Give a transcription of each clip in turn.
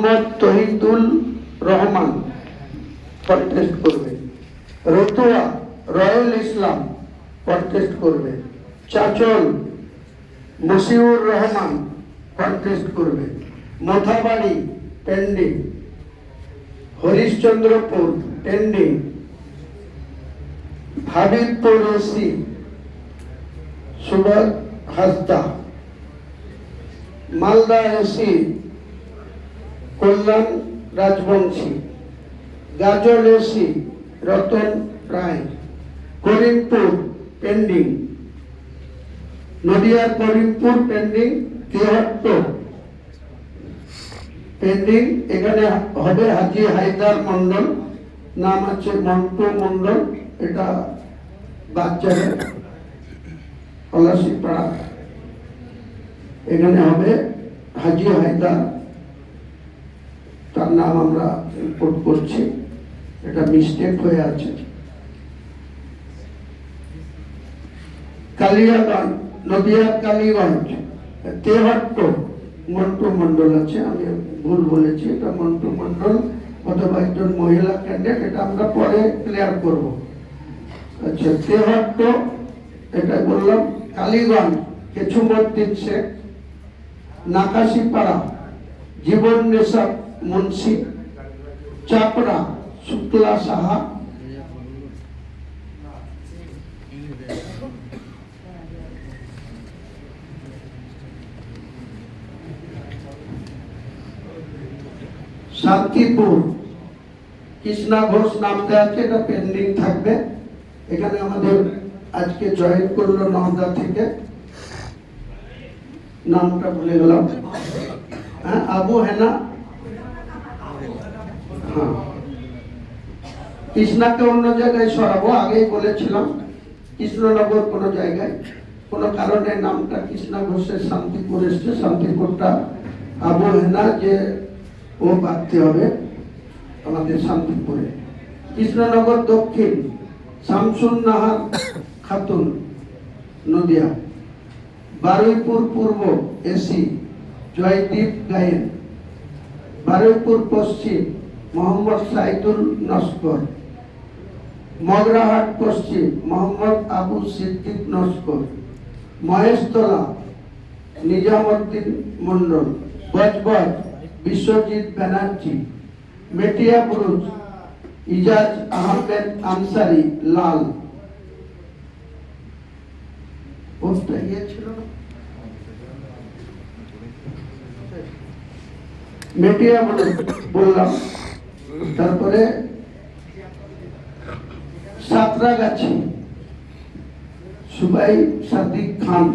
Mohammad Tohidul Rahman contest করবে। Ratua royal ইসলাম contest করবে। Chanchal Moshiur Rahman contest করবে। Mathabari pending. Harishchandrapur pending. Habibpur AC Subhash Hansda. Malda AC Kalyan Rajbanshi. Gazole AC Ratan Roy. Karimpur pending. Nadia Karimpur pending. Tehatta pending. এখানে হবে হাজি হায়দার মন্ডল, নাম আছে মন্টু মন্ডল, এটা বাচ্চাদের পলাশিপাড়া। এখানে হবে হাজি হায়দার, তার নাম আমরা রিপোর্ট করছি, এটা মিস্টেক হয়ে আছে। কালিয়াগঞ্জ নদিয়ার কালীগঞ্জ তেহট্ট মন্টু মন্ডল আছে, আমি ভুল বলেছি, এটা মন্টু মন্ডল অথবা একজন মহিলা ক্যান্ডিডেট, এটা আমরা পরে ক্লিয়ার করব। আচ্ছা, তেহট্ট এটা বললাম। কালীগঞ্জ কেছুমদ্দিন শেখ। নাকাশিপাড়া জীবন নেশা মুন্সি। চাপড়া শুক্লা সাহা। শান্তিপুর কৃষ্ণা ঘোষ নাম দেওয়া আছে, এটা পেন্ডিং থাকবে। এখানে আমাদের আজকে জয়েন করলো নওদা থেকে, নামটা ভুলে গেলাম, হ্যাঁ আবু হেনা। হ্যাঁ, কৃষ্ণাকে অন্য জায়গায় সরাবো, আগেই বলেছিলাম কৃষ্ণনগর কোনো জায়গায়, কোনো কারণে নামটা কৃষ্ণা ঘোষের শান্তিপুর এসছে, শান্তিপুরটা আবু হেনা যে ও বাড়তে হবে আমাদের শান্তিপুরে। কৃষ্ণনগর দক্ষিণ শামসুন নাহার খাতুন নদিয়া। বারুইপুর পূর্ব এসি জয়দীপ গায়েন। বারুইপুর পশ্চিম মোহাম্মদ সাইদুল নস্কর। মগরাহাট পশ্চিম মোহাম্মদ আবু সিদ্দিক নস্কর। মহেশতলা নিজামুদ্দিন মন্ডল। বজবজ বিশ্বজিৎ ব্যানার্জি। মেটিয়াবুরুজ ইজাজ আহমেদ আনসারি লাল। মেটিয়াবুরুজ বললাম। তারপরে সাঁতরাগাছি সুবাই সাদিক খান।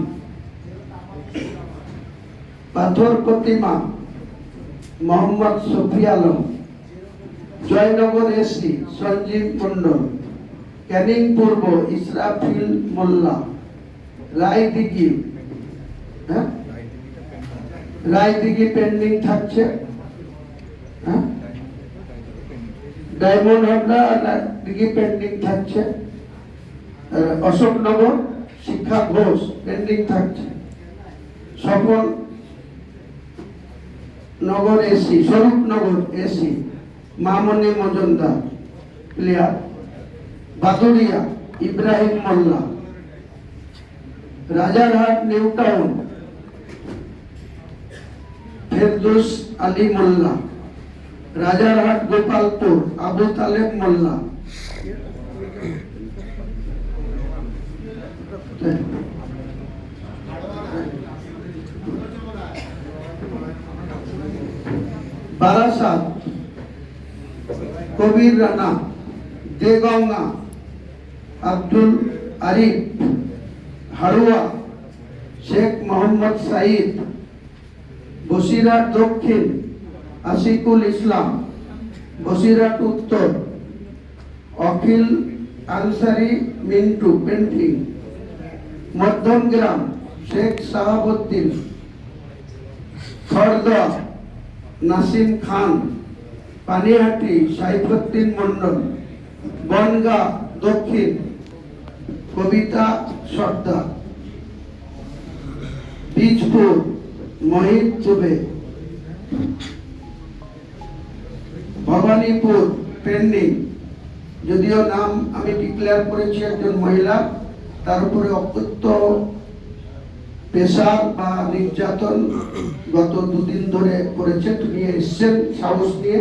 পাথর প্রতিমা মোহাম্মদ শফি আলম। জয়নগর এসি সঞ্জীব মন্ডল। ক্যানিং পূর্ব ইসরাফিল মোল্লা। রায়দিঘি, হ্যাঁ রায়দিঘি পেন্ডিং থাকছে। হ্যাঁ, ডায়মন্ড হাবড়া রায়দিঘি পেন্ডিং থাকছে। অশোকনগর শিক্ষা ঘোষ পেন্ডিং থাকছে। সফল নগর এসি স্বরূপনগর এসি মামনি মজুমদার ক্লিয়ার। বাদুড়িয়া ইব্রাহিম মোল্লা। Rajarhat new town Ferdous Ali Molla. রাজারহাট গোপালপুর আবু তালেব মোল্লা। বারাসাত কবির রানা। দেগঙ্গা আব্দুল আরিফ। হাড়ুয়া শেখ মোহাম্মদ সাইদ। বসিরহাট দক্ষিণ আশিকুল ইসলাম। বসিরহাট উত্তর অখিল আনসারি মিন্টু পেন্টিং। মধ্যমগ্রাম শেখ শাহাবুদ্দিন। খড়দা নাসিম খান। পানিহাটি সাইফুদ্দিন মন্ডল। বনগা দক্ষিণ কবিতা সর্দার। বীজপুর মহিত দুবে। ভবানীপুর পেন্ডিং, যদিও নাম আমি ডিক্লেয়ার করেছি একজন মহিলা, তার উপরে অকথ্য পেশার বা নির্যাতন গত দুদিন ধরে করেছে। তিনি এসছেন সাহস নিয়ে,